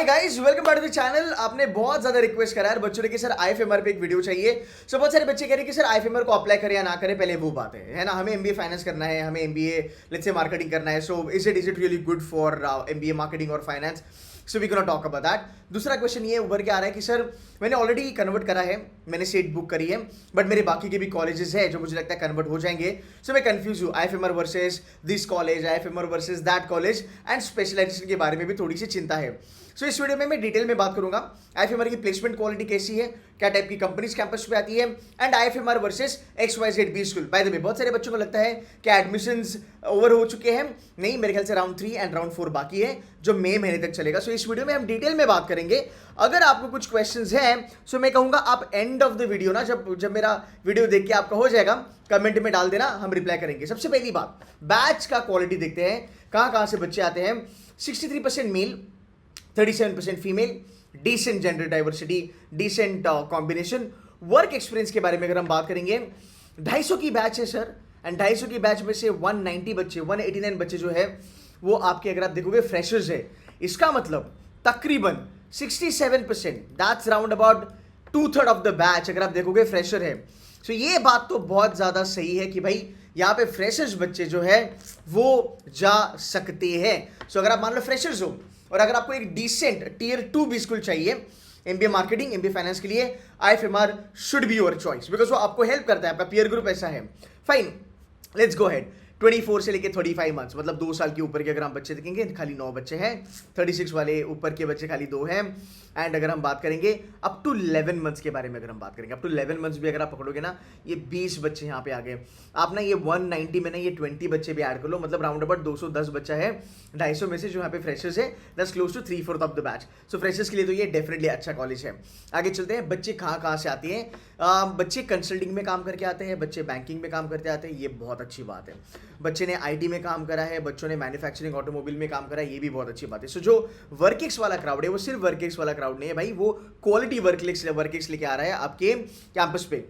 Hi guys, welcome back to the channel. आपने बहुत ज्यादा रिक्वेस्ट करा है बच्चों ने कि सर आईएफएमआर पे एक वीडियो चाहिए। सो बहुत सारे बच्चे कह रहे हैं कि सर आईएफएमआर को अप्लाई करें या ना करें, पहले वो बात है ना। हमें एमबीए फाइनेंस करना है, हमें एमबीए लेट्स से मार्केटिंग करना है। So is it really good for MBA marketing और finance? So we can talk about that. दूसरा क्वेश्चन ये उभर के आ रहा है कि सर मैंने ऑलरेडी कन्वर्ट करा है, मैंने सीट बुक करी है, बट मेरे बाकी के भी कॉलेजेस है जो मुझे लगता है कन्वर्ट हो जाएंगे। सो मैं कंफ्यूज हूँ, IFMR versus this college, IFMR versus that college and specialisation के बारे में भी थोड़ी सी चिंता है। सो इस वीडियो में मैं डिटेल में बात करूंगा आईएफएमआर की प्लेसमेंट क्वालिटी कैसी है, क्या टाइप की कंपनीज कैंपस पे आती है, and IFMR versus XYZ B school. By the way बहुत सारे बच्चों को लगता है कि एडमिशंस ओवर हो चुके हैं। नहीं, मेरे ख्याल से राउंड 3 एंड राउंड 4 बाकी है जो मई महीने तक चलेगा। सो इस वीडियो में हम डिटेल में बात करेंगे। अगर आपको कुछ क्वेश्चंस हैं सो मैं कहूंगा आप एंड ऑफ द वीडियो ना, जब मेरा वीडियो देख के आपका हो जाएगा, कमेंट में डाल देना, हम रिप्लाई करेंगे। सबसे पहली बात, बैच का क्वालिटी देखते हैं, कहां से बच्चे आते हैं। 63% male, 37% female, decent gender diversity, decent combination. Work experience के बारे में अगर हम बात करेंगे, 250 की बैच है सर, एंड 250 की बैच में से 190 बच्चे, 189 बच्चे जो है वो आपके अगर आप देखोगे फ्रेशर्स है। इसका मतलब तकरीबन 67%, that's round about 2/3 of the batch अगर आप देखोगे फ्रेशर है। सो ये बात तो बहुत ज्यादा सही है कि भाई यहाँ पे फ्रेशर्स बच्चे जो है वो जा सकते हैं। सो अगर आप मान लो फ्रेशर्स हो और अगर आपको एक डिसेंट टियर 2 बी स्कूल चाहिए एमबीए मार्केटिंग, एमबीए फाइनेंस के लिए, IFMR should be your choice because वो आपको हेल्प करता है, आपका पीयर ग्रुप ऐसा है। Fine, let's go head. 24 से लेके 35 मंथ्स, मतलब 2 साल के ऊपर के अगर हम बच्चे देखेंगे खाली 9 बच्चे हैं, 36 वाले ऊपर के बच्चे खाली 2 हैं। एंड अगर हम बात करेंगे अप टू 11 मंथ्स के बारे में, अगर हम बात करेंगे अप टू 11 मंथ्स भी अगर आप पकड़ोगे ना, ये 20 बच्चे यहाँ पे आ गए। आप ना ये 190 में ना ये 20 बच्चे भी ऐड कर लो, मतलब राउंड अबाउट 210 बच्चा है। 250 में से जो यहाँ पे फ्रेशर्स है, that's close to 3/4 of the batch. So freshers के लिए तो ये डेफिनेटली अच्छा कॉलेज है। आगे चलते हैं, बच्चे कहाँ से आते हैं। बच्चे कंसल्टिंग में काम करके आते हैं, बच्चे बैंकिंग में काम करते आते हैं, ये बहुत अच्छी बात है। बच्चे ने आईटी में काम करा है, बच्चों ने मैन्युफैक्चरिंग ऑटोमोबाइल में काम करा है, ये भी बहुत अच्छी बात है। सो जो वर्किक्स वाला क्राउड है वो सिर्फ वर्किक्स वाला क्राउड नहीं है भाई, वो क्वालिटी वर्किक्स लेके आ रहा है आपके कैंपस पे।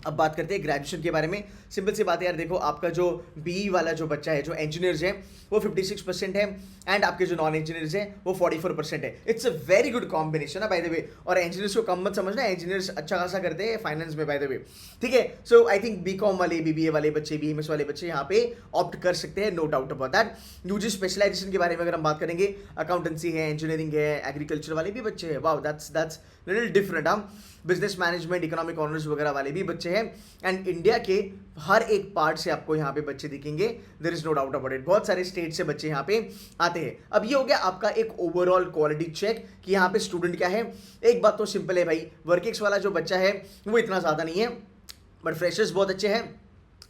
अब बात करते हैं ग्रेजुएशन के बारे में। सिंपल सी बात है यार, देखो आपका जो बीई वाला जो बच्चा है, जो इंजीनियर्स है वो 56% है, एंड आपके जो नॉन इंजीनियर्स है वो 44% है। It's a very good combination है बाय द वे। और इंजीनियर्स को कम मत समझना, इंजीनियर्स अच्छा खासा करते हैं फाइनेंस में बाय द वे, ठीक है। सो आई थिंक बीकॉम वाले, बीबीए वाले बच्चे, बीएमएस वाले बच्चे यहाँ पे ऑप्ट कर सकते हैं, no doubt about that. UG specialisation के बारे में अगर हम बात करेंगे, अकाउंटेंसी है, इंजीनियरिंग है, एग्रीकल्चर वाले भी बच्चे हैं, वाओ दैट्स लिटिल डिफरेंट। हम बिजनेस मैनेजमेंट, इकोनॉमिक ऑनर्स वगैरह वाले भी बच्चे हैं, एंड इंडिया के हर एक पार्ट से आपको यहाँ पे बच्चे दिखेंगे, there is no doubt about it. बहुत सारे स्टेट से बच्चे यहाँ पे आते हैं। अब ये हो गया आपका एक ओवरऑल क्वालिटी चेक कि यहाँ पे स्टूडेंट क्या है। एक बात तो सिंपल है भाई, वर्किक्स वाला जो बच्चा है वो इतना ज़्यादा नहीं है, बट फ्रेशर्स बहुत अच्छे हैं,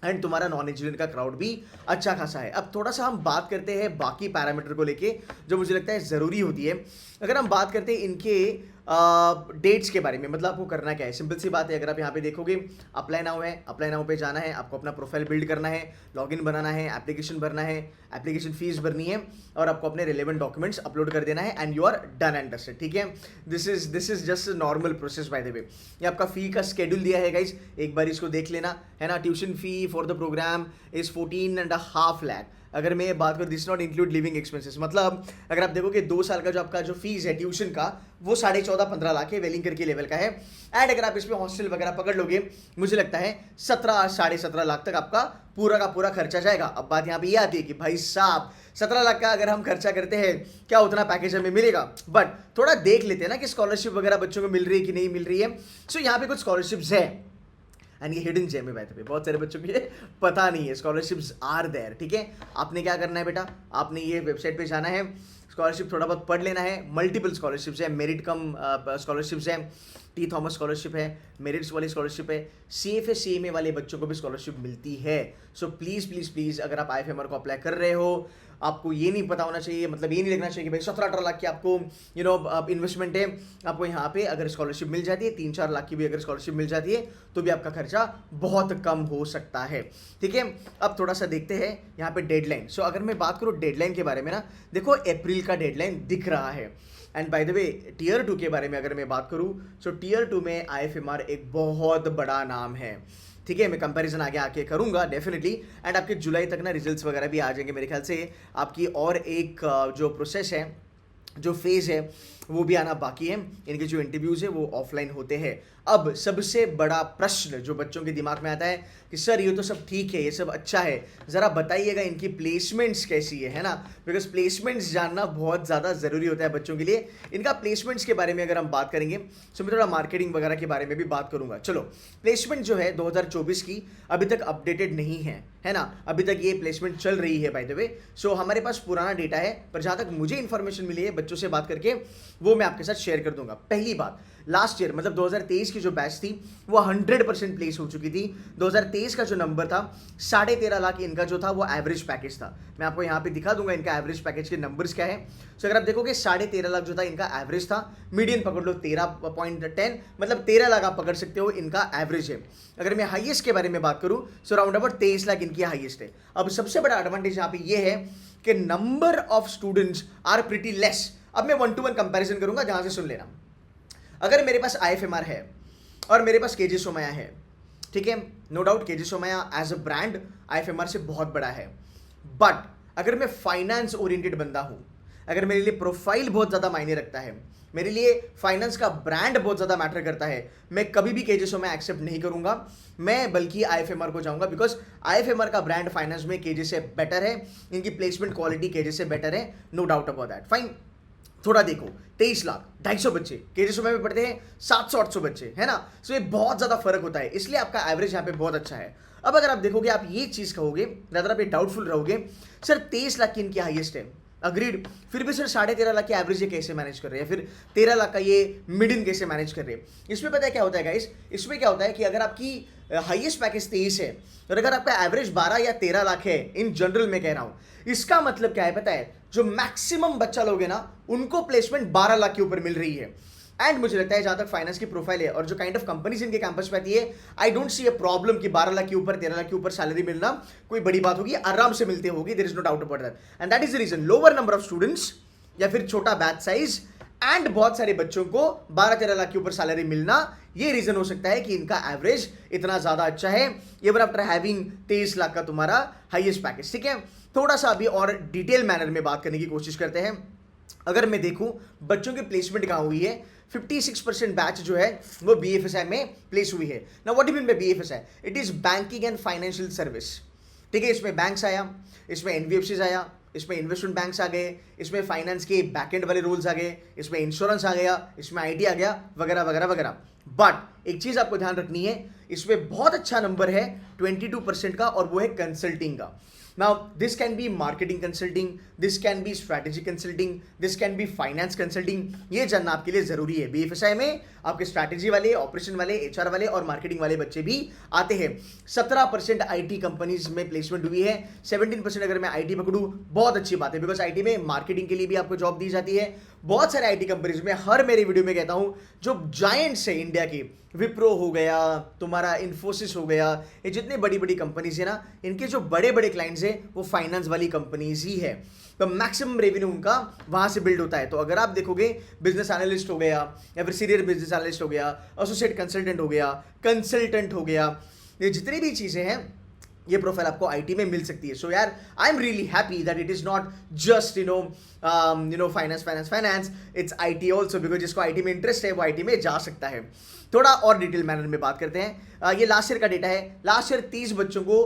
एंड तुम्हारा नॉन इंजीनियर का क्राउड भी अच्छा खासा है। अब थोड़ा सा हम बात करते हैं बाकी पैरामीटर को लेके जो मुझे लगता है ज़रूरी होती है। अगर हम बात करते हैं इनके डेट्स के बारे में, मतलब आपको करना क्या है, सिंपल सी बात है। अगर आप यहाँ पे देखोगे अप्लाई नाउ है, अप्लाई नाउ पे जाना है, आपको अपना प्रोफाइल बिल्ड करना है, लॉगिन बनाना है, एप्लीकेशन भरना है, एप्लीकेशन फीस भरनी है, और आपको अपने रिलेवेंट डॉक्यूमेंट्स अपलोड कर देना है, and you are done and dusted, ठीक है। This is just normal process by the way. ये आपका फी का स्केड्यूल दिया है गाइज, एक बार इसको देख लेना है ना। Tuition fee for the programme is 14.5 lakh. अगर मैं बात करूँ, this not include living expenses, मतलब अगर आप देखोगे 2 साल का जो आपका जो फीस है ट्यूशन का वो 14.5-15 लाख है, वेलिंग करके लेवल का है। एंड अगर आप इसमें हॉस्टल वगैरह पकड़ लोगे, मुझे लगता है 17-17.5 लाख तक आपका पूरा का पूरा खर्चा जाएगा। अब बात यहाँ पे ये आती है कि भाई साहब 17 लाख का अगर हम खर्चा करते हैं, क्या उतना पैकेज हमें मिलेगा? बट थोड़ा देख लेते हैं ना कि स्कॉलरशिप वगैरह बच्चों को मिल रही है कि नहीं मिल रही है। सो यहाँ पे कुछ स्कॉलरशिप्स है, एंड ये हिडन जेम है बाय द वे, बहुत सारे बच्चों को ये पता नहीं है। स्कॉलरशिप्स आर देयर, ठीक है। आपने क्या करना है बेटा, आपने ये वेबसाइट पे जाना है, स्कॉलरशिप थोड़ा बहुत पढ़ लेना है। मल्टीपल स्कॉलरशिप्स है, मेरिट कम स्कॉलरशिप्स है, टी थॉमस स्कॉलरशिप है, मेरिट्स वाली स्कॉलरशिप है, CFA CMA वाले बच्चों को भी स्कॉलरशिप मिलती है। सो प्लीज़ प्लीज़ प्लीज़ अगर आप आईएफएमआर को अप्लाई कर रहे हो, आपको ये नहीं पता होना चाहिए, मतलब ये नहीं लगना चाहिए कि भाई 17-18 लाख की आपको इन्वेस्टमेंट है। आपको यहाँ पे अगर स्कॉलरशिप मिल जाती है, 3-4 लाख की भी अगर स्कॉलरशिप मिल जाती है, तो भी आपका खर्चा बहुत कम हो सकता है, ठीक है। अब थोड़ा सा देखते हैं यहाँ पे डेडलाइन। सो अगर मैं बात करूँ डेडलाइन के बारे में ना, देखो अप्रैल का डेडलाइन दिख रहा है। And by the way tier 2 के बारे में अगर मैं बात करूँ, सो टियर 2 में आईएफएमआर एक बहुत बड़ा नाम है, ठीक है। मैं कंपैरिजन आगे आके करूंगा डेफिनेटली, एंड आपके जुलाई तक ना रिजल्ट्स वगैरह भी आ जाएंगे मेरे ख्याल से। आपकी और एक जो प्रोसेस है, जो फेज़ है, वो भी आना बाकी है। इनके जो इंटरव्यूज़ है वो ऑफलाइन होते हैं। अब सबसे बड़ा प्रश्न जो बच्चों के दिमाग में आता है कि सर ये तो सब ठीक है, ये सब अच्छा है, ज़रा बताइएगा इनकी प्लेसमेंट्स कैसी है ना, बिकॉज प्लेसमेंट्स जानना बहुत ज़्यादा ज़रूरी होता है बच्चों के लिए। इनका प्लेसमेंट्स के बारे में अगर हम बात करेंगे तो मैं थोड़ा मार्केटिंग वगैरह के बारे में भी बात करूंगा। चलो, प्लेसमेंट जो है 2024 की अभी तक अपडेटेड नहीं है ना, अभी तक ये प्लेसमेंट चल रही है बाय द वे। सो हमारे पास पुराना डेटा है, पर जहाँ तक मुझे इन्फॉर्मेशन मिली है बच्चों से बात करके, वो मैं आपके साथ शेयर कर दूंगा। पहली बात, लास्ट ईयर मतलब 2023 की जो बैच थी वो 100% प्लेस हो चुकी थी। 2023 का जो नंबर था 13.5 लाख, इनका जो था वो एवरेज पैकेज था। मैं आपको यहाँ पे दिखा दूंगा इनका एवरेज पैकेज के नंबर्स क्या है। सो अगर आप देखोगे 13.5 लाख जो था इनका एवरेज था, मीडियन पकड़ लो 13.10, मतलब 13 लाख आप पकड़ सकते हो इनका एवरेज है। अगर मैं हाईएस्ट के बारे में बात करूं तो राउंड अबाउट 23 लाख इनकी हाईएस्ट है। अब सबसे बड़ा एडवांटेज यहाँ पे ये है कि number of students are pretty less. अब मैं 1-to-1 कंपैरिजन करूंगा, जहां से सुन लेना। अगर मेरे पास IFMR है और मेरे पास KG सोमैया है, ठीक है, no doubt KG Somaiya as a brand IFMR से बहुत बड़ा है। बट अगर मैं फाइनेंस ओरिएंटेड बंदा हूं, अगर मेरे लिए प्रोफाइल बहुत ज़्यादा मायने रखता है, मेरे लिए फाइनेंस का ब्रांड बहुत ज़्यादा मैटर करता है, मैं कभी भी KG सोमैया एक्सेप्ट नहीं करूंगा, मैं बल्कि IFMR को जाऊंगा। बिकॉज IFMR का ब्रांड फाइनेंस में KG से बेटर है, इनकी प्लेसमेंट क्वालिटी KG से बेटर है, no doubt about that. Fine, थोड़ा देखो, 23 लाख 250 बच्चे, KG सोमैया में पढ़ते हैं 700-800 बच्चे, है ना। सो ये बहुत ज़्यादा फर्क होता है, इसलिए आपका एवरेज यहाँ पे बहुत अच्छा है। अब अगर आप देखोगे, आप ये चीज़ कहोगे, ज़्यादा आप ये डाउटफुल रहोगे, सर 23 लाख की इनकी हाईएस्ट है, अग्रीड, फिर भी सर 13.5 लाख की एवरेज ये कैसे मैनेज कर रहे हैं, फिर 13 लाख का ये मिड इन कैसे मैनेज कर रहे हैं। इसमें पता है क्या होता है गाइस, इसमें क्या होता है कि अगर आपकी हाईएस्ट पैकेज 23 है और अगर आपका एवरेज 12 या 13 लाख है, इन जनरल में कह रहा हूं, इसका मतलब क्या है पता है, जो मैक्सिमम बच्चा लोग है ना, उनको प्लेसमेंट 12 लाख के ऊपर मिल रही है। एंड मुझे लगता है जहां तक फाइनेंस की प्रोफाइल है और जो काइंड ऑफ कंपनीज इनके कैंपस पे आती है, I don't see a problem कि 12 लाख के ऊपर 13 लाख के ऊपर सैलरी मिलना कोई बड़ी बात होगी, आराम से मिलते होगी, there is no doubt about that. And that is the reason, lower number of students या फिर छोटा बैच साइज एंड बहुत सारे बच्चों को 12-13 लाख के ऊपर सैलरी मिलना, ये रीजन हो सकता है कि इनका एवरेज इतना ज्यादा अच्छा है, इवन आफ्टर हैविंग 23 लाख का तुम्हारा हाईएस्ट पैकेज। ठीक है, थोड़ा सा अभी और डिटेल मैनर में बात करने की कोशिश करते हैं। अगर मैं देखूं बच्चों की प्लेसमेंट कहां हुई है, 56% बैच जो है वो BFSI में प्लेस हुई है। ना what do mean by BFSI, it is banking and financial service. ठीक है, इसमें बैंक्स आया, इसमें NBFCs आया, इसमें इन्वेस्टमेंट बैंक्स आ गए, इसमें फाइनेंस के बैकएंड वाले रोल्स आ गए, इसमें इंश्योरेंस आ गया, इसमें IT आ गया, वगैरह वगैरह वगैरह। बट एक चीज आपको ध्यान रखनी है, इसमें बहुत अच्छा नंबर है 22% का, और वो है कंसल्टिंग का। Now, this can be marketing consulting, this can be strategy consulting, this can be finance consulting. ये जानना आपके लिए जरूरी है। BFSI में आपके स्ट्रैटेजी वाले, ऑपरेशन वाले, HR वाले और मार्केटिंग वाले बच्चे भी आते हैं। 17% IT कंपनीज में प्लेसमेंट हुई है, 17% अगर मैं IT पकड़ूं, बहुत अच्छी बात है, बिकॉज IT में मार्केटिंग के लिए भी आपको जॉब दी जाती है। बहुत सारे IT कंपनीज में, हर मेरे वीडियो में कहता हूं, जो जायंट्स है इंडिया की, विप्रो हो गया, तुम्हारा इन्फोसिस हो गया, ये जितनी बड़ी बड़ी कंपनीज है ना, इनके जो बड़े बड़े क्लाइंट्स है वो फाइनेंस वाली कंपनीज ही है, तो मैक्सिमम रेवेन्यू उनका वहां से बिल्ड होता है। तो अगर आप देखोगे, बिजनेस एनालिस्ट हो गया या फिर सीनियर बिजनेस एनालिस्ट हो गया, एसोसिएट कंसल्टेंट हो गया, कंसल्टेंट हो गया, ये जितनी भी चीजें हैं, ये प्रोफाइल आपको IT में मिल सकती है। सो यार, I am really happy that it is not just finance, it's IT also, because जिसको IT में इंटरेस्ट है वो IT में जा सकता है। थोड़ा और डिटेल मैनर में बात करते हैं। ये लास्ट ईयर का डेटा है, लास्ट ईयर 30 बच्चों को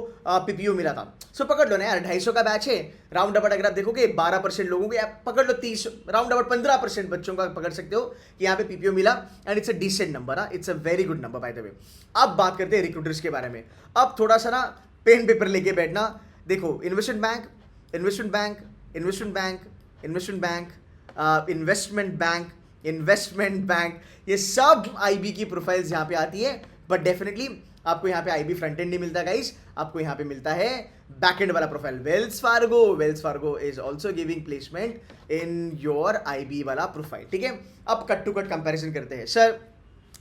PPO मिला था। सो पकड़ लो ना यार, 250 का बैच है, राउंड अबाउट अगर आप देखोगे 12% लोगों को, या पकड़ लो 30, राउंड अबाउट 15% बच्चों का पकड़ सकते हो कि यहाँ पे PPO मिला, and it's a decent number, it's a very good number by the way. अब बात करते हैं रिक्रूटर्स के बारे में। अब थोड़ा सा ना पेन पेपर लेके बैठना। देखो, investment bank, investment bank, investment bank, investment bank, investment bank, investment bank, ये सब IB की प्रोफाइल्स यहाँ पे आती है। बट डेफिनेटली आपको यहाँ पे IB फ्रंट एंड नहीं मिलता गाइस, आपको यहाँ पे मिलता है बैक एंड वाला profile. Wells Fargo is also giving placement in your IB वाला प्रोफाइल। ठीक है, अब कट टू कट कंपेरिजन करते हैं। Sir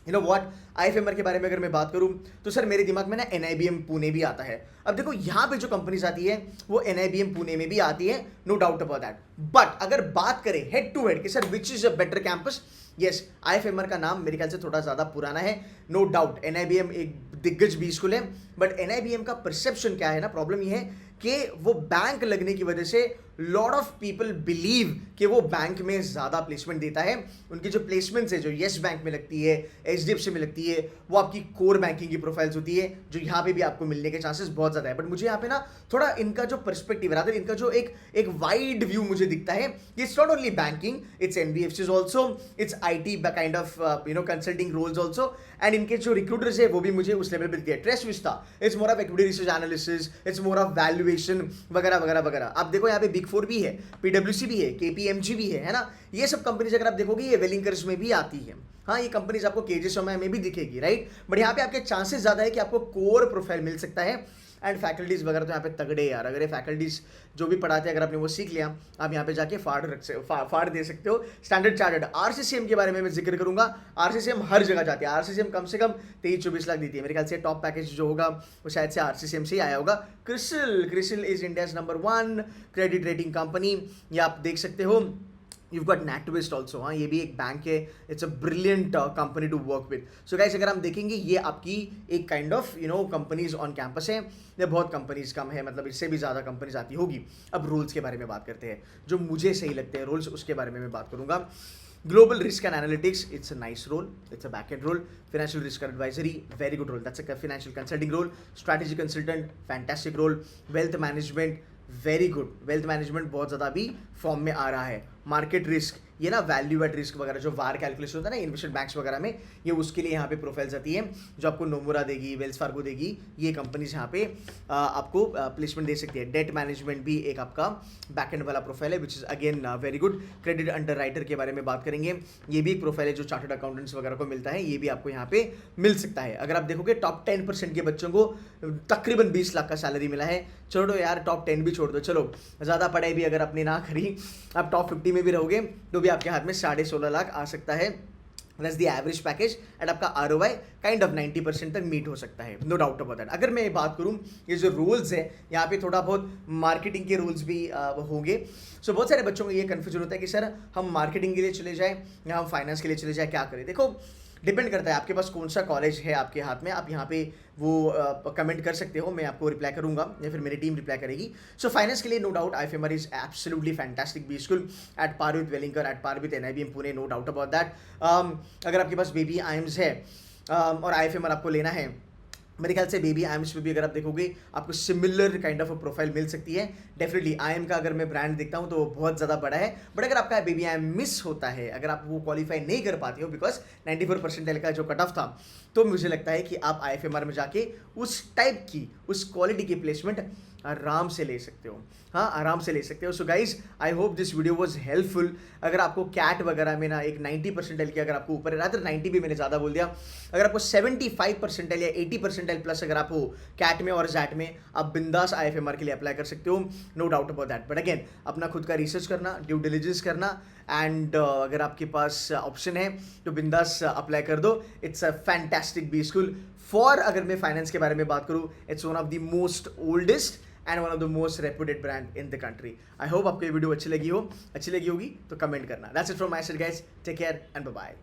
you know what, IFMR के बारे में अगर मैं बात करूं तो सर मेरे दिमाग में ना NIBM पुणे भी आता है। अब देखो, यहाँ पे जो कंपनीज आती है वो NIBM पुणे में भी आती है, no doubt about that. But अगर बात करें हेड टू हेड कि sir which is a better campus, yes, IFMR का नाम मेरे ख्याल से थोड़ा ज्यादा पुराना है, नो डाउट। NIBM एक दिग्गज बी स्कूल है, बट NIBM का परसेप्शन क्या है ना, प्रॉब्लम ये है कि वो बैंक लगने की वजह से लॉट ऑफ पीपल बिलीव कि वो बैंक में ज़्यादा प्लेसमेंट देता है। उनकी जो प्लेसमेंट्स है जो येस बैंक में लगती है, एचडीएफसी में लगती है, वो आपकी कोर बैंकिंग की प्रोफाइल्स होती है, जो यहाँ पे भी आपको मिलने के चांसेस बहुत ज़्यादा है। बट मुझे यहाँ पे ना थोड़ा इनका जो पर्सपेक्टिव है, इनका जो एक वाइड व्यू मुझे दिखता है, it's not only banking, it's NBFCs also, it's IT kind of consulting roles also, and इनके जो रिक्रूटर्स है वो भी मुझे उस लेवल पे दिखते हैं। Trace Vista, it's more of equity research analysis, it's more of valuation वगैरह वगैरह वगैरह। आप देखो यहाँ पे बिग फोर भी है, पीडब्ल्यूसी भी है, केपीएमजी भी है ना। ये सब कंपनीज अगर आप देखोगे ये वेलिंगर्स में भी आती है। हाँ, ये कंपनीज आपको केजे समय में भी दिखेगी, राइट। बट यहाँ पे आपके चांसेस ज्यादा है कि आपको कोर प्रोफाइल मिल सकता है। एंड फैकल्टीज वगैरह तो यहाँ पे तगड़े यार। अगर ये फैकल्टीज जो भी पढ़ाते हैं अगर आपने वो सीख लिया, आप यहाँ पे जाके फाड़ दे सकते हो। स्टैंडर्ड चार्टर्ड, आरसीसीएम के बारे में मैं जिक्र करूंगा। आरसीसीएम हर जगह जाती है। आरसीसीएम कम से कम 23-24 लाख देती है मेरे ख्याल से। टॉप पैकेज जो होगा वो शायद से आरसीसीएम से ही आया होगा। CRISIL is India's number 1 credit rating company, ये आप देख सकते हो। You've got NatWest also, हाँ, ये भी एक बैंक है। It's a brilliant company to work with. So guys, अगर हम देखेंगे ये आपकी एक kind of companies on campus है। ये बहुत कंपनीज कम है, मतलब इससे भी ज़्यादा कंपनीज आती होगी। अब रूल्स के बारे में बात करते हैं, जो मुझे सही लगते हैं रूल्स, उसके बारे में मैं बात करूंगा। Global risk and analytics, it's a nice role, it's a back end role. Financial risk advisory, very good role, that's a financial consulting role. Strategy consultant, fantastic role. Wealth management, very good, wealth management बहुत ज़्यादा अभी form में आ रहा है। Market risk, ये ना value at risk वगैरह जो वार कैलकुलेशन होता है ना इन्वेस्टमेंट बैंक्स वगैरह में, ये उसके लिए यहाँ पे प्रोफाइल्स आती है जो आपको नोमुरा देगी, वेल्स फार्गो देगी। ये कंपनीज यहाँ पे आपको प्लेसमेंट दे सकती है। डेट मैनेजमेंट भी एक आपका बैक एंड वाला प्रोफाइल है, which is again very good. Credit under writer के बारे में बात करेंगे, ये भी एक प्रोफाइल है जो चार्टर्ड अकाउंटेंट्स वगैरह को मिलता है। ये भी आपको यहाँ पे मिल सकता है। अगर आप देखोगे टॉप 10% के बच्चों को तकरीबन 20 लाख का सैलरी मिला है। छोड़ो यार, टॉप 10 भी छोड़ दो, चलो ज़्यादा पढ़ाई भी अगर आपने ना करी, आप टॉप 50 में भी रहोगे तो भी आपके हाथ में 16.5 लाख आ सकता है। That's the average package and आपका आरओआई काइंड ऑफ 90% तक मीट हो सकता है, नो डाउट अबाउट दैट। अगर मैं बात करूं, ये जो रूल्स है यहाँ पे थोड़ा बहुत मार्केटिंग के रूल्स भी होंगे। सो बहुत सारे बच्चों को ये कन्फ्यूजन होता है कि सर हम मार्केटिंग के लिए चले जाएं या हम फाइनेंस के लिए चले जाएं, क्या करें। देखो, डिपेंड करता है आपके पास कौन सा कॉलेज है आपके हाथ में। आप यहाँ पे वो कमेंट कर सकते हो, मैं आपको रिप्लाई करूंगा या फिर मेरी टीम रिप्लाई करेगी। सो फाइनेंस के लिए no doubt IFMR is absolutely fantastic B school, at par with Welingkar, at par with NIBM Pune, no doubt about that. अगर आपके पास बेबी आईएम्स है और आईएफएमआर आपको लेना है, मेरे ख्याल से बेबी आईएम्स में भी अगर आप देखोगे आपको सिमिलर काइंड ऑफ प्रोफाइल मिल सकती है। डेफिनेटली आईएम का अगर मैं ब्रांड देखता हूँ तो बहुत ज़्यादा बड़ा है। बट अगर आपका बेबी आईएम मिस होता है, अगर आप वो क्वालिफाई नहीं कर पाते हो बिकॉज 94% का जो कट ऑफ था, तो मुझे लगता है कि आप आईएफएमआर में जाके उस टाइप की, उस क्वालिटी की प्लेसमेंट आराम से ले सकते हो। हाँ, आराम से ले सकते हो। So guys, I hope this video was helpful. अगर आपको कैट वगैरह में ना एक 90% की अगर आपको ऊपर है, रादर 90 भी मैंने ज़्यादा बोल दिया, अगर आपको 75% या 80% प्लस अगर आप हो कैट में और जैट में, आप बिंदास आईएफएमआर के लिए अप्लाई कर सकते हो, no doubt about that. But again, अपना खुद का रिसर्च करना, ड्यू डिलिजेंस करना, एंड अगर आपके पास ऑप्शन है तो बिंदास अप्लाई कर दो। It's a fantastic B school for, अगर मैं फाइनेंस के बारे में बात करूँ, it's one of the most oldest and one of the most reputed brand in the country. I hope आपको ये वीडियो अच्छी लगी होगी तो कमेंट करना। That's it from my side guys, take care and bye bye.